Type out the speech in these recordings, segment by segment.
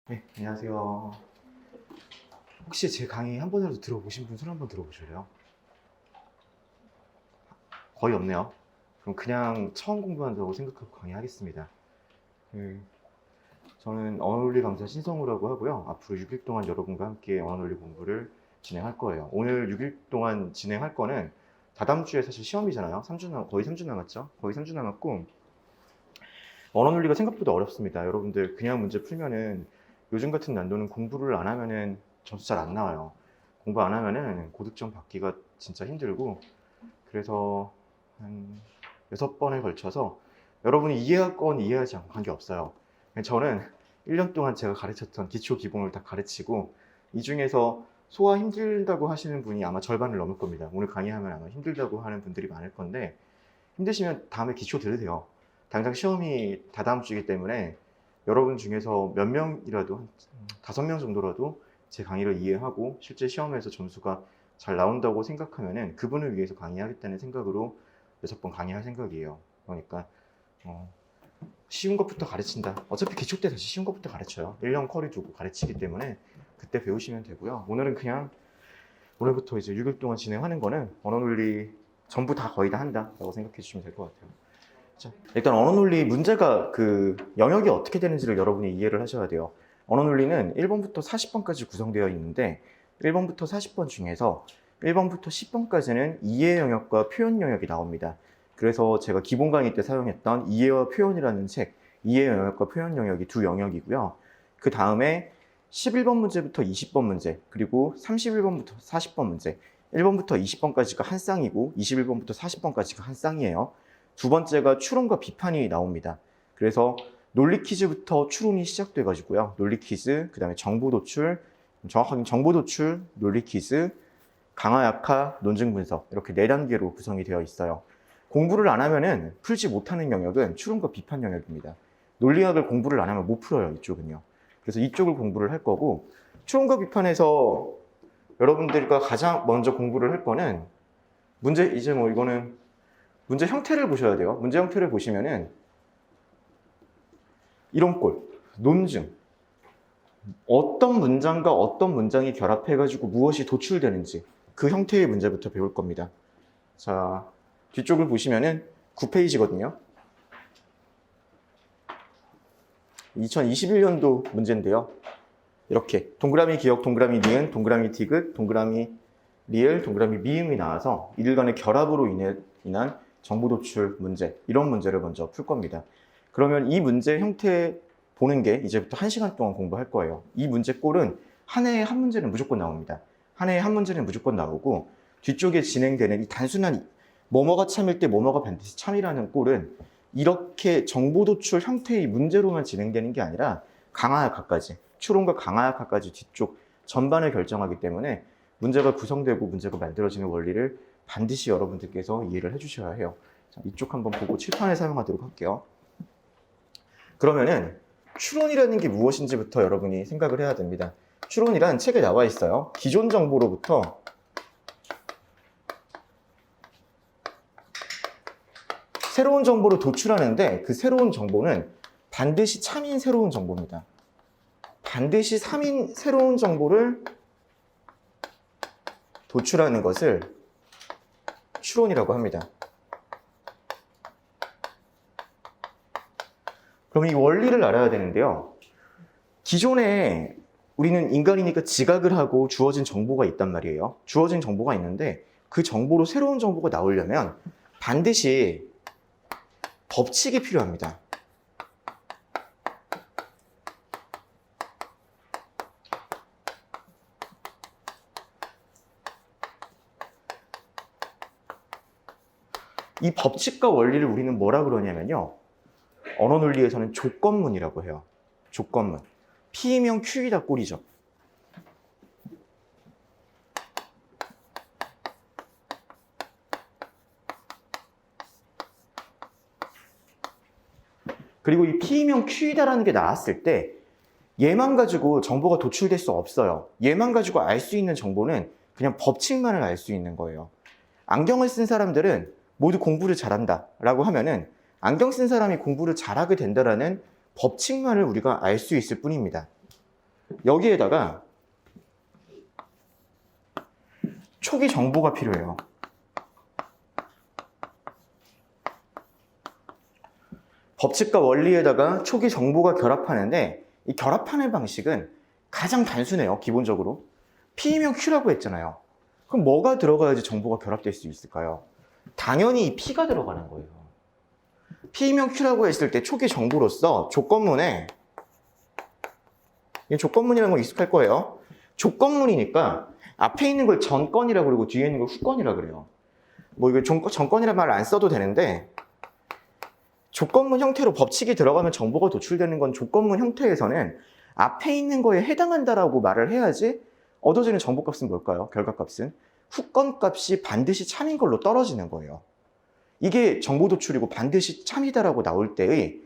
네, 안녕하세요. 혹시 제 강의 한 번이라도 들어보신 분 손 한번 들어보실래요? 거의 없네요. 그럼 그냥 처음 공부한다고 생각하고 강의하겠습니다. 그, 저는 언어논리 강사 신성우라고 하고요. 앞으로 6일 동안 여러분과 함께 언어논리 공부를 진행할 거예요. 오늘 6일 동안 진행할 거는 다다음 주에 사실 시험이잖아요. 거의 3주 남았죠? 거의 3주 남았고, 언어논리가 생각보다 어렵습니다. 여러분들 그냥 문제 풀면은 요즘 같은 난도는 공부를 안 하면은 점수 잘 안 나와요. 공부 안 하면은 고득점 받기가 진짜 힘들고, 그래서 한 6번에 걸쳐서 여러분이 이해하건 이해하지 않건 관계없어요. 저는 1년 동안 제가 가르쳤던 기초 기본을 다 가르치고, 이 중에서 소화 힘들다고 하시는 분이 아마 절반을 넘을 겁니다. 오늘 강의하면 아마 힘들다고 하는 분들이 많을 건데, 힘드시면 다음에 기초 들으세요. 당장 시험이 다다음 주이기 때문에 여러분 중에서 몇 명이라도, 한 5명 정도라도 제 강의를 이해하고 실제 시험에서 점수가 잘 나온다고 생각하면은 그분을 위해서 강의하겠다는 생각으로 6번 강의할 생각이에요. 그러니까 쉬운 것부터 가르친다. 어차피 기초 때 다시 쉬운 것부터 가르쳐요. 1년 커리 두고 가르치기 때문에 그때 배우시면 되고요. 오늘은 그냥 오늘부터 이제 6일 동안 진행하는 거는 언어논리 전부 다 거의 다 한다라고 생각해 주시면 될 것 같아요. 자, 일단 언어논리 문제가 그 영역이 어떻게 되는지를 여러분이 이해를 하셔야 돼요. 언어논리는 1번부터 40번까지 구성되어 있는데 1번부터 40번 중에서 1번부터 10번까지는 이해 영역과 표현 영역이 나옵니다. 그래서 제가 기본 강의 때 사용했던 이해와 표현이라는 책, 이해 영역과 표현 영역이 두 영역이고요. 그 다음에 11번 문제부터 20번 문제, 그리고 31번부터 40번 문제, 1번부터 20번까지가 한 쌍이고 21번부터 40번까지가 한 쌍이에요. 두 번째가 추론과 비판이 나옵니다. 그래서 논리 퀴즈부터 추론이 시작돼 가지고요. 논리 퀴즈, 그 다음에 정보 도출, 정확하게 정보 도출, 논리 퀴즈, 강화 약화, 논증 분석 이렇게 4단계로 구성이 되어 있어요. 공부를 안 하면은 풀지 못하는 영역은 추론과 비판 영역입니다. 논리학을 공부를 안 하면 못 풀어요, 이쪽은요. 그래서 이쪽을 공부를 할 거고, 추론과 비판에서 여러분들과 가장 먼저 공부를 할 거는 이제 뭐 이거는 문제 형태를 보셔야 돼요. 문제 형태를 보시면은 이런 꼴, 논증. 어떤 문장과 어떤 문장이 결합해가지고 무엇이 도출되는지 그 형태의 문제부터 배울 겁니다. 자, 뒤쪽을 보시면은 9페이지거든요. 2021년도 문제인데요. 이렇게 동그라미 기억, 동그라미 니은, 동그라미 디귿, 동그라미 리을, 동그라미 미음이 나와서 이들 간의 결합으로 인한 정보 도출 문제, 이런 문제를 먼저 풀 겁니다. 그러면 이 문제 형태 보는 게 이제부터 1시간 동안 공부할 거예요. 이 문제 꼴은 한 해에 한 문제는 무조건 나옵니다. 한 해에 한 문제는 무조건 나오고, 뒤쪽에 진행되는 이 단순한 뭐뭐가 참일 때 뭐뭐가 반드시 참이라는 꼴은 이렇게 정보 도출 형태의 문제로만 진행되는 게 아니라 강화약화까지, 추론과 강화약화까지 뒤쪽 전반을 결정하기 때문에 문제가 구성되고 문제가 만들어지는 원리를 반드시 여러분들께서 이해를 해주셔야 해요. 자, 이쪽 한번 보고 칠판을 사용하도록 할게요. 그러면은 추론이라는 게 무엇인지부터 여러분이 생각을 해야 됩니다. 추론이란 책에 나와 있어요. 기존 정보로부터 새로운 정보를 도출하는데 그 새로운 정보는 반드시 참인 새로운 정보입니다. 반드시 새로운 정보를 도출하는 것을 추론이라고 합니다. 그럼 이 원리를 알아야 되는데요. 기존에 우리는 인간이니까 지각을 하고 주어진 정보가 있단 말이에요. 주어진 정보가 있는데 그 정보로 새로운 정보가 나오려면 반드시 법칙이 필요합니다. 이 법칙과 원리를 우리는 뭐라 그러냐면요. 언어논리에서는 조건문이라고 해요. 조건문. P이면 Q이다 꼴이죠. 그리고 이 P이면 Q이다라는 게 나왔을 때 얘만 가지고 정보가 도출될 수 없어요. 얘만 가지고 알 수 있는 정보는 그냥 법칙만을 알 수 있는 거예요. 안경을 쓴 사람들은 모두 공부를 잘한다 라고 하면은 안경 쓴 사람이 공부를 잘하게 된다라는 법칙만을 우리가 알 수 있을 뿐입니다. 여기에다가 초기 정보가 필요해요. 법칙과 원리에다가 초기 정보가 결합하는데 이 결합하는 방식은 가장 단순해요. 기본적으로 P이면 Q라고 했잖아요. 그럼 뭐가 들어가야지 정보가 결합될 수 있을까요? 당연히 P가 들어가는 거예요. P이면 Q라고 했을 때 초기 정보로서 조건문에, 이 조건문이라는 건 익숙할 거예요. 조건문이니까 앞에 있는 걸 전건이라고 그러고 뒤에 있는 걸 후건이라고 그래요. 뭐 이거 전건이라는 말을 안 써도 되는데, 조건문 형태로 법칙이 들어가면 정보가 도출되는 건 조건문 형태에서는 앞에 있는 거에 해당한다라고 말을 해야지 얻어지는 정보값은 뭘까요? 결과값은 후건값이 반드시 참인 걸로 떨어지는 거예요. 이게 정보 도출이고 반드시 참이다라고 나올 때의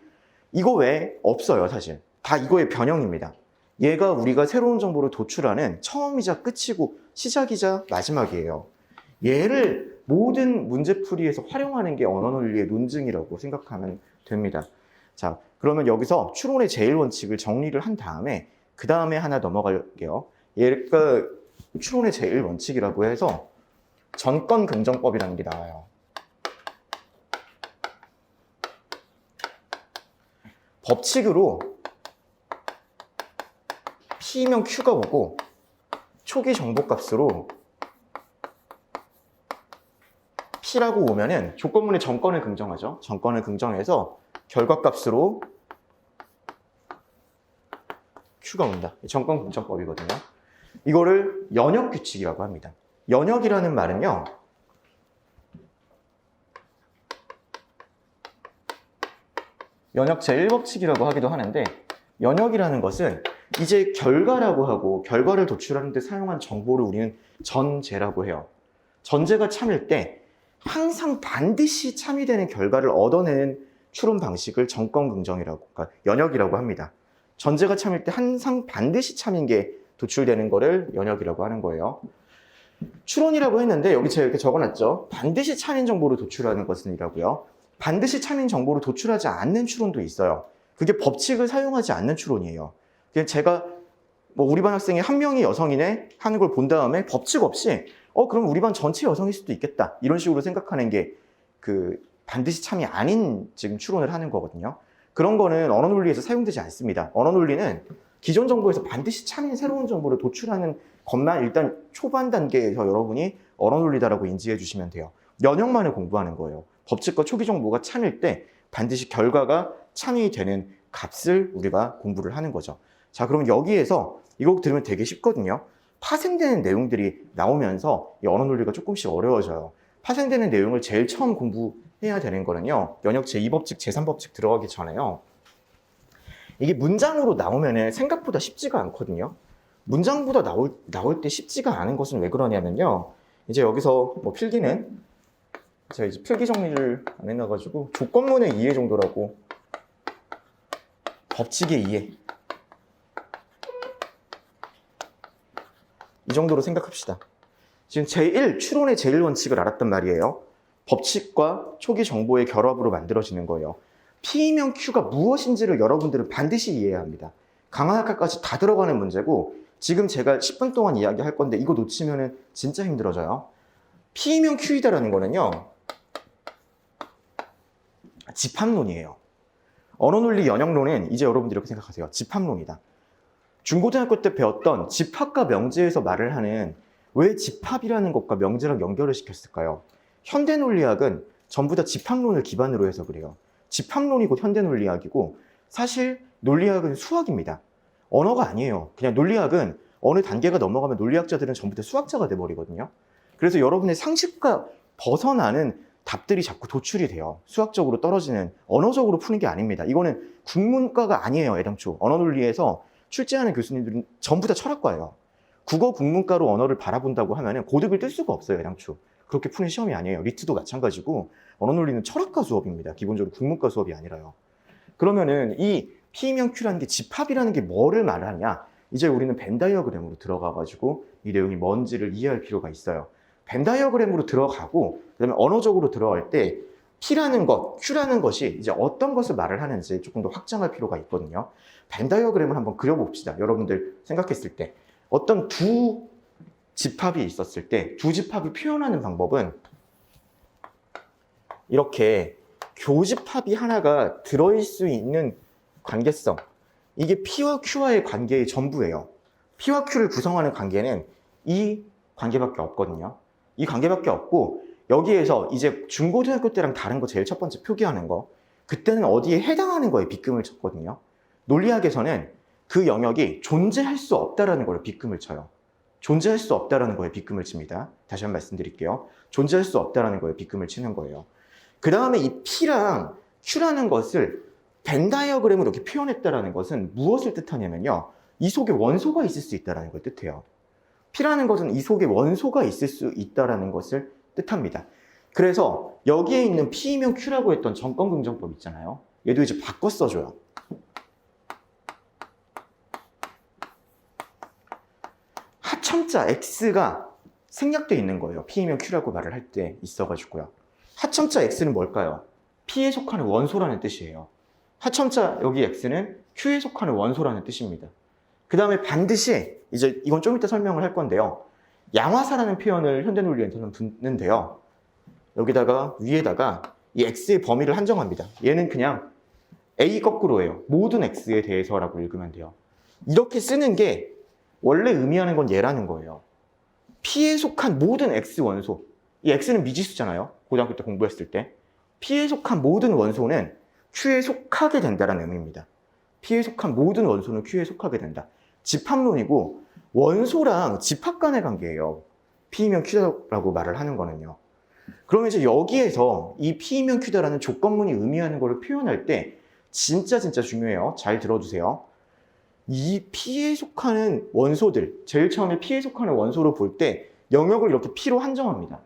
이거 외에 없어요. 사실 다 이거의 변형입니다. 얘가 우리가 새로운 정보를 도출하는 처음이자 끝이고 시작이자 마지막이에요. 얘를 모든 문제풀이에서 활용하는 게 언어논리의 논증이라고 생각하면 됩니다. 자, 그러면 여기서 추론의 제1원칙을 정리를 한 다음에 그 다음에 하나 넘어갈게요. 얘가 추론의 제1원칙이라고 해서 전건 긍정법이라는 게 나와요. 법칙으로 P면 Q가 오고 초기 정보값으로 P라고 오면은 조건문의 전건을 긍정하죠. 전건을 긍정해서 결과값으로 Q가 온다. 전건 긍정법이거든요. 이거를 연역 규칙이라고 합니다. 연역이라는 말은요, 연역 제1법칙이라고 하기도 하는데, 연역이라는 것은 이제 결과라고 하고 결과를 도출하는 데 사용한 정보를 우리는 전제라고 해요. 전제가 참일 때 항상 반드시 참이 되는 결과를 얻어내는 추론 방식을 전건 긍정이라고, 그러니까 연역이라고 합니다. 전제가 참일 때 항상 반드시 참인 게 도출되는 거를 연역이라고 하는 거예요. 추론이라고 했는데 여기 제가 이렇게 적어놨죠. 반드시 참인 정보를 도출하는 것은 이라고요. 반드시 참인 정보를 도출하지 않는 추론도 있어요. 그게 법칙을 사용하지 않는 추론이에요. 그냥 제가 우리 반 학생이 한 명이 여성이네 하는 걸 본 다음에 법칙 없이 그럼 우리 반 전체 여성일 수도 있겠다 이런 식으로 생각하는 게 그 반드시 참이 아닌 지금 추론을 하는 거거든요. 그런 거는 언어논리에서 사용되지 않습니다. 언어논리는 기존 정보에서 반드시 참인 새로운 정보를 도출하는 것만 일단 초반 단계에서 여러분이 언어논리다라고 인지해 주시면 돼요. 연역만을 공부하는 거예요. 법칙과 초기 정보가 참일 때 반드시 결과가 참이 되는 값을 우리가 공부를 하는 거죠. 자, 그럼 여기에서 이거 들으면 되게 쉽거든요. 파생되는 내용들이 나오면서 이 언어논리가 조금씩 어려워져요. 파생되는 내용을 제일 처음 공부해야 되는 거는요, 연역 제2법칙, 제3법칙 들어가기 전에요. 이게 문장으로 나오면 생각보다 쉽지가 않거든요. 문장보다 나올 때 쉽지가 않은 것은 왜 그러냐면요. 이제 여기서 필기는 제가 이제 필기 정리를 안 해놔가지고 조건문의 이해 정도라고, 법칙의 이해 이 정도로 생각합시다. 지금 추론의 제1원칙을 알았단 말이에요. 법칙과 초기 정보의 결합으로 만들어지는 거예요. P이면 Q가 무엇인지를 여러분들은 반드시 이해해야 합니다. 강화학과까지 다 들어가는 문제고, 지금 제가 10분 동안 이야기할 건데 이거 놓치면 진짜 힘들어져요. P이면 Q이다라는 거는요, 집합론이에요. 언어논리 연역론은 이제 여러분들이 이렇게 생각하세요. 집합론이다. 중고등학교 때 배웠던 집합과 명제에서 말을 하는, 왜 집합이라는 것과 명제랑 연결을 시켰을까요? 현대논리학은 전부 다 집합론을 기반으로 해서 그래요. 집합론이 곧 현대논리학이고, 사실 논리학은 수학입니다. 언어가 아니에요. 그냥 논리학은 어느 단계가 넘어가면 논리학자들은 전부 다 수학자가 돼버리거든요. 그래서 여러분의 상식과 벗어나는 답들이 자꾸 도출이 돼요. 수학적으로 떨어지는, 언어적으로 푸는 게 아닙니다. 이거는 국문과가 아니에요. 애당초 언어논리에서 출제하는 교수님들은 전부 다 철학과예요. 국어 국문과로 언어를 바라본다고 하면 고득을 뜰 수가 없어요. 애당초 그렇게 푸는 시험이 아니에요. 리트도 마찬가지고 언어논리는 철학과 수업입니다. 기본적으로 국문과 수업이 아니라요. 그러면은 이 P면 Q라는 게, 집합이라는 게 뭐를 말하냐, 이제 우리는 벤 다이어그램으로 들어가가지고 이 내용이 뭔지를 이해할 필요가 있어요. 벤 다이어그램으로 들어가고, 그다음에 언어적으로 들어갈 때 P라는 것, Q라는 것이 이제 어떤 것을 말을 하는지 조금 더 확장할 필요가 있거든요. 벤 다이어그램을 한번 그려봅시다. 여러분들 생각했을 때 어떤 두 집합이 있었을 때 두 집합을 표현하는 방법은 이렇게 교집합이 하나가 들어있을 수 있는 관계성, 이게 P와 Q와의 관계의 전부예요. P와 Q를 구성하는 관계는 이 관계밖에 없거든요. 이 관계밖에 없고 여기에서 이제 중고등학교 때랑 다른 거 제일 첫 번째 표기하는 거, 그때는 어디에 해당하는 거에 빗금을 쳤거든요. 논리학에서는 그 영역이 존재할 수 없다라는 거를 빗금을 쳐요. 존재할 수 없다라는 거에 빗금을 칩니다. 다시 한번 말씀드릴게요. 존재할 수 없다라는 거에 빗금을 치는 거예요. 그 다음에 이 P랑 Q라는 것을 벤 다이어그램으로 이렇게 표현했다라는 것은 무엇을 뜻하냐면요. 이 속에 원소가 있을 수 있다라는 걸 뜻해요. P라는 것은 이 속에 원소가 있을 수 있다라는 것을 뜻합니다. 그래서 여기에 있는 P이면 Q라고 했던 정권긍정법 있잖아요. 얘도 이제 바꿔 써줘요. 하첨자 X가 생략되어 있는 거예요. P이면 Q라고 말을 할 때 있어가지고요. 하첨자 X는 뭘까요? P에 속하는 원소라는 뜻이에요. 하첨자 여기 X는 Q에 속하는 원소라는 뜻입니다. 그 다음에 반드시 이제 이건 좀 이따 설명을 할 건데요. 양화사라는 표현을 현대논리에서는 붙는데요. 여기다가 위에다가 이 X의 범위를 한정합니다. 얘는 그냥 A 거꾸로예요. 모든 X에 대해서라고 읽으면 돼요. 이렇게 쓰는 게 원래 의미하는 건 얘라는 거예요. P에 속한 모든 X 원소, 이 X는 미지수잖아요. 고등학교 때 공부했을 때. P에 속한 모든 원소는 Q에 속하게 된다는 의미입니다. P에 속한 모든 원소는 Q에 속하게 된다. 집합론이고 원소랑 집합 간의 관계예요. P이면 Q라고 말을 하는 거는요. 그러면 이제 여기에서 이 P이면 Q다라는 조건문이 의미하는 것을 표현할 때 진짜 중요해요. 잘 들어주세요. 이 P에 속하는 원소들, 제일 처음에 P에 속하는 원소로 볼 때 영역을 이렇게 P로 한정합니다.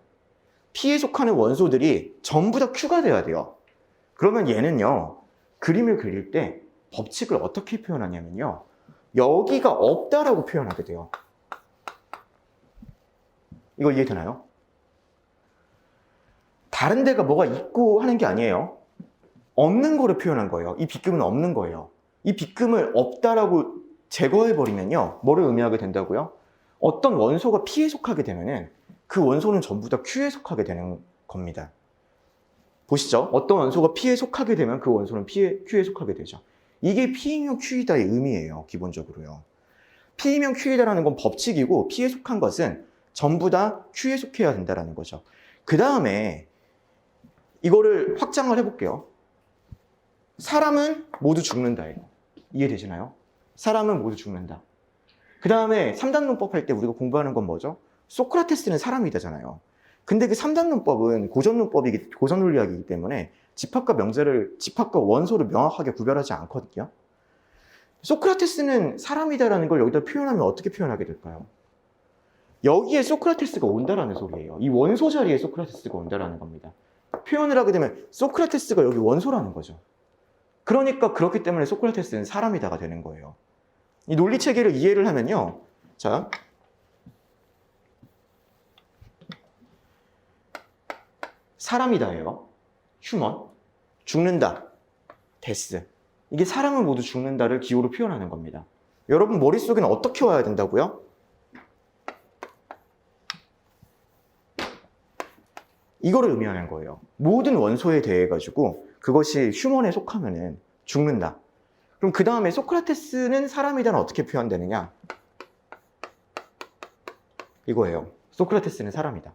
P에 속하는 원소들이 전부 다 Q가 돼야 돼요. 그러면 얘는요, 그림을 그릴 때 법칙을 어떻게 표현하냐면요, 여기가 없다라고 표현하게 돼요. 이거 이해되나요? 다른 데가 뭐가 있고 하는 게 아니에요. 없는 거를 표현한 거예요. 이 빗금은 없는 거예요. 이 빗금을 없다라고 제거해버리면요, 뭐를 의미하게 된다고요? 어떤 원소가 P에 속하게 되면은 그 원소는 전부 다 Q에 속하게 되는 겁니다. 보시죠. 어떤 원소가 P에 속하게 되면 그 원소는 Q에 속하게 되죠. 이게 P이면 Q이다의 의미예요. 기본적으로요. P이면 Q이다라는 건 법칙이고 P에 속한 것은 전부 다 Q에 속해야 된다는 거죠. 그 다음에 이거를 확장을 해볼게요. 사람은 모두 죽는다예요. 이해되시나요? 사람은 모두 죽는다. 그 다음에 3단론법 할 때 우리가 공부하는 건 뭐죠? 소크라테스는 사람이다잖아요. 근데 그 3단론법은 고전논리학이기 때문에 집합과 원소를 명확하게 구별하지 않거든요. 소크라테스는 사람이다라는 걸 여기다 표현하면 어떻게 표현하게 될까요? 여기에 소크라테스가 온다라는 소리예요. 이 원소 자리에 소크라테스가 온다라는 겁니다. 표현을 하게 되면 소크라테스가 여기 원소라는 거죠. 그러니까 그렇기 때문에 소크라테스는 사람이다가 되는 거예요. 이 논리 체계를 이해를 하면요. 자, 사람이다예요. 휴먼. 죽는다. 데스. 이게 사람은 모두 죽는다를 기호로 표현하는 겁니다. 여러분 머릿속에는 어떻게 와야 된다고요? 이거를 의미하는 거예요. 모든 원소에 대해 가지고 그것이 휴먼에 속하면은 죽는다. 그럼 그 다음에 소크라테스는 사람이다는 어떻게 표현되느냐? 이거예요. 소크라테스는 사람이다.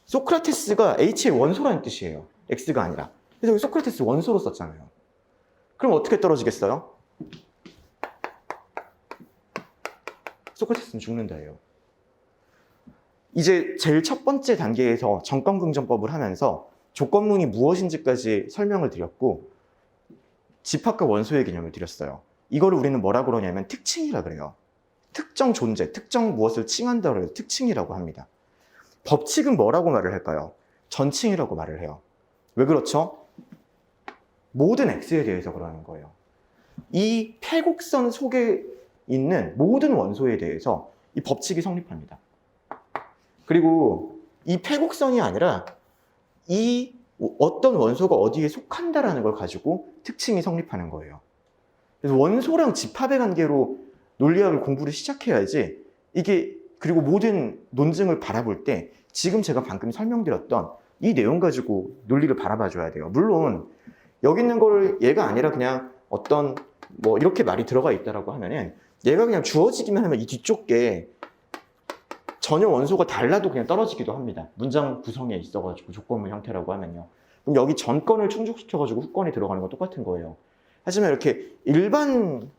소크라테스가 H의 원소라는 뜻이에요. X가 아니라. 그래서 소크라테스 원소로 썼잖아요. 그럼 어떻게 떨어지겠어요? 소크라테스는 죽는다예요. 이제 제일 첫 번째 단계에서 정권긍정법을 하면서 조건문이 무엇인지까지 설명을 드렸고 집합과 원소의 개념을 드렸어요. 이거를 우리는 뭐라고 그러냐면 특칭이라 그래요. 특정 존재, 특정 무엇을 칭한다고 해서 특칭이라고 합니다. 법칙은 뭐라고 말을 할까요? 전칭이라고 말을 해요. 왜 그렇죠? 모든 X에 대해서 그러는 거예요. 이 패곡선 속에 있는 모든 원소에 대해서 이 법칙이 성립합니다. 그리고 이 패곡선이 아니라 이 어떤 원소가 어디에 속한다라는 걸 가지고 특징이 성립하는 거예요. 그래서 원소랑 집합의 관계로 논리학을 공부를 시작해야지 이게, 그리고 모든 논증을 바라볼 때 지금 제가 방금 설명드렸던 이 내용 가지고 논리를 바라봐 줘야 돼요. 물론 여기 있는 거를 얘가 아니라 그냥 어떤 뭐 이렇게 말이 들어가 있다라고 하면은 얘가 그냥 주어지기만 하면 이 뒤쪽 게 전혀 원소가 달라도 그냥 떨어지기도 합니다. 문장 구성에 있어가지고 조건문 형태라고 하면요. 그럼 여기 전건을 충족시켜가지고 후건이 들어가는 건 똑같은 거예요. 하지만 이렇게 일반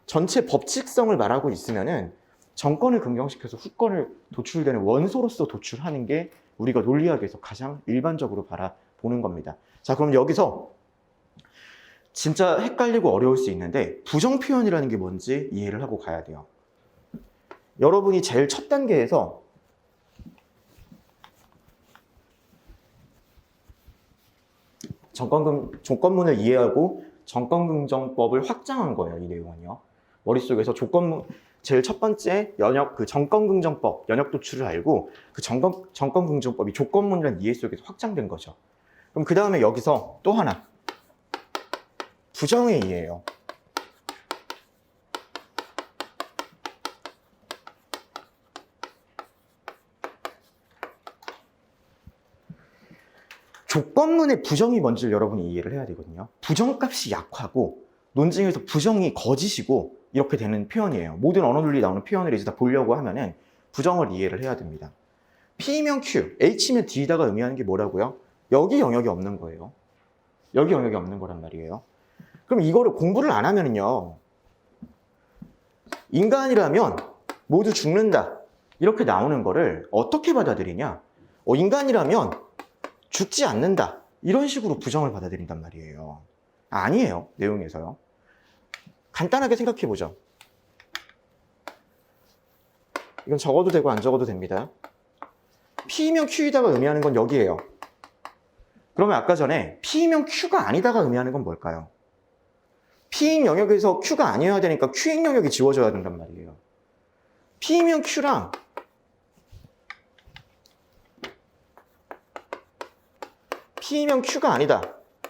전체 법칙성을 말하고 있으면은 전건을 긍정시켜서 후건을 도출되는 원소로서 도출하는 게 우리가 논리학에서 가장 일반적으로 바라보는 겁니다. 자, 그럼 여기서 진짜 헷갈리고 어려울 수 있는데 부정 표현이라는 게 뭔지 이해를 하고 가야 돼요. 여러분이 제일 첫 단계에서 조건문을 이해하고 전건긍정법을 확장한 거예요. 이 내용은요. 머릿속에서 조건문, 제일 첫 번째 그 전건긍정법, 연역 도출을 알고 그 전건긍정법이 조건문이라는 이해 속에서 확장된 거죠. 그럼 그 다음에 여기서 또 하나, 부정의 이해예요. 조건문의 부정이 뭔지를 여러분이 이해를 해야 되거든요. 부정값이 약하고 논증에서 부정이 거짓이고 이렇게 되는 표현이에요. 모든 언어 논리에 나오는 표현을 이제 다 보려고 하면은 부정을 이해를 해야 됩니다. P면 Q, H면 D다가 의미하는 게 뭐라고요? 여기 영역이 없는 거예요. 여기 영역이 없는 거란 말이에요. 그럼 이거를 공부를 안 하면은요, 인간이라면 모두 죽는다 이렇게 나오는 거를 어떻게 받아들이냐? 인간이라면 죽지 않는다 이런 식으로 부정을 받아들인단 말이에요. 아니에요. 내용에서요. 간단하게 생각해 보죠. 이건 적어도 되고 안 적어도 됩니다. P면 Q이다가 의미하는 건 여기예요. 그러면 아까 전에 P면 Q가 아니다가 의미하는 건 뭘까요? P인 영역에서 Q가 아니어야 되니까 Q인 영역이 지워져야 된단 말이에요. P면 Q랑 P면 Q가 아니다.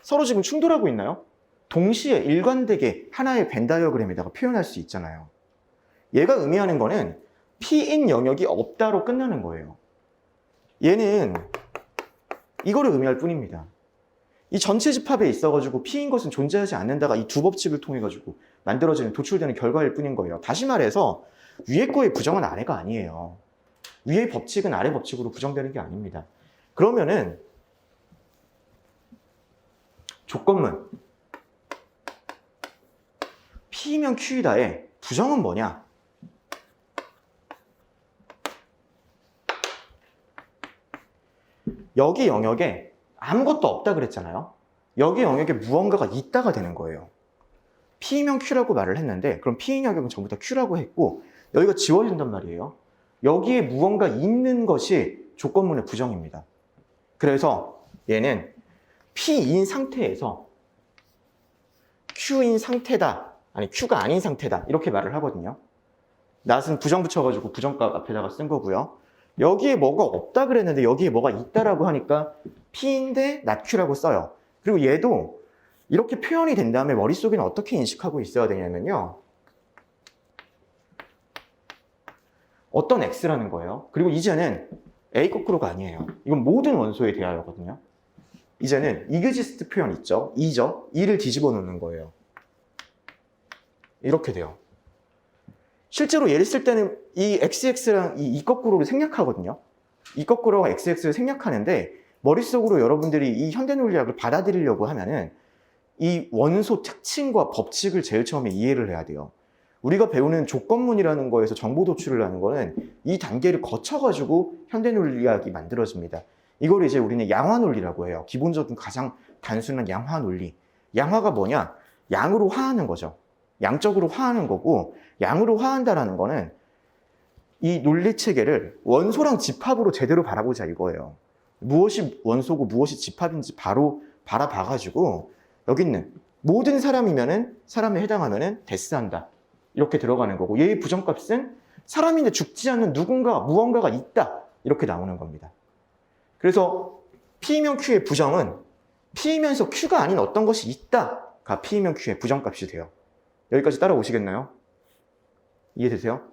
서로 지금 충돌하고 있나요? 동시에 일관되게 하나의 벤 다이어그램에다가 표현할 수 있잖아요. 얘가 의미하는 거는 P인 영역이 없다로 끝나는 거예요. 얘는 이거를 의미할 뿐입니다. 이 전체 집합에 있어가지고 P인 것은 존재하지 않는다가 이 두 법칙을 통해가지고 만들어지는, 도출되는 결과일 뿐인 거예요. 다시 말해서 위에 거의 부정은 아래가 아니에요. 위의 법칙은 아래 법칙으로 부정되는 게 아닙니다. 그러면은 조건문 P면 Q이다의 부정은 뭐냐? 여기 영역에 아무것도 없다 그랬잖아요. 여기 영역에 무언가가 있다가 되는 거예요. P면 Q라고 말을 했는데 그럼 P인 영역은 전부 다 Q라고 했고 여기가 지워진단 말이에요. 여기에 무언가 있는 것이 조건문의 부정입니다. 그래서 얘는 P인 상태에서 Q인 상태다, 아니 Q가 아닌 상태다 이렇게 말을 하거든요. 낫은 부정 붙여가지고 부정값 앞에다가 쓴 거고요. 여기에 뭐가 없다 그랬는데 여기에 뭐가 있다라고 하니까 P인데 not Q라고 써요. 그리고 얘도 이렇게 표현이 된 다음에 머릿속에는 어떻게 인식하고 있어야 되냐면요, 어떤 X라는 거예요. 그리고 이제는 A 거꾸로가 아니에요. 이건 모든 원소에 대하여거든요. 이제는 exist 표현 있죠? E죠? E를 뒤집어 놓는 거예요. 이렇게 돼요. 실제로 얘를 쓸 때는 이 XX랑 이 거꾸로를 생략하거든요. 이 거꾸로와 XX를 생략하는데 머릿속으로 여러분들이 이 현대 논리학을 받아들이려고 하면은 이 원소 특징과 법칙을 제일 처음에 이해를 해야 돼요. 우리가 배우는 조건문이라는 거에서 정보 도출을 하는 거는 이 단계를 거쳐가지고 현대 논리학이 만들어집니다. 이걸 이제 우리는 양화 논리라고 해요. 기본적인 가장 단순한 양화 논리. 양화가 뭐냐? 양으로 화하는 거죠. 양적으로 화하는 거고, 양으로 화한다라는 거는 이 논리 체계를 원소랑 집합으로 제대로 바라보자 이거예요. 무엇이 원소고 무엇이 집합인지 바로 바라봐가지고 여기 있는 모든 사람이면은, 사람에 해당하면은 데스한다 이렇게 들어가는 거고, 얘의 부정값은 사람인데 죽지 않는 누군가, 무언가가 있다 이렇게 나오는 겁니다. 그래서 P이면 Q의 부정은 P이면서 Q가 아닌 어떤 것이 있다가 P이면 Q의 부정값이 돼요. 여기까지 따라오시겠나요? 이해되세요?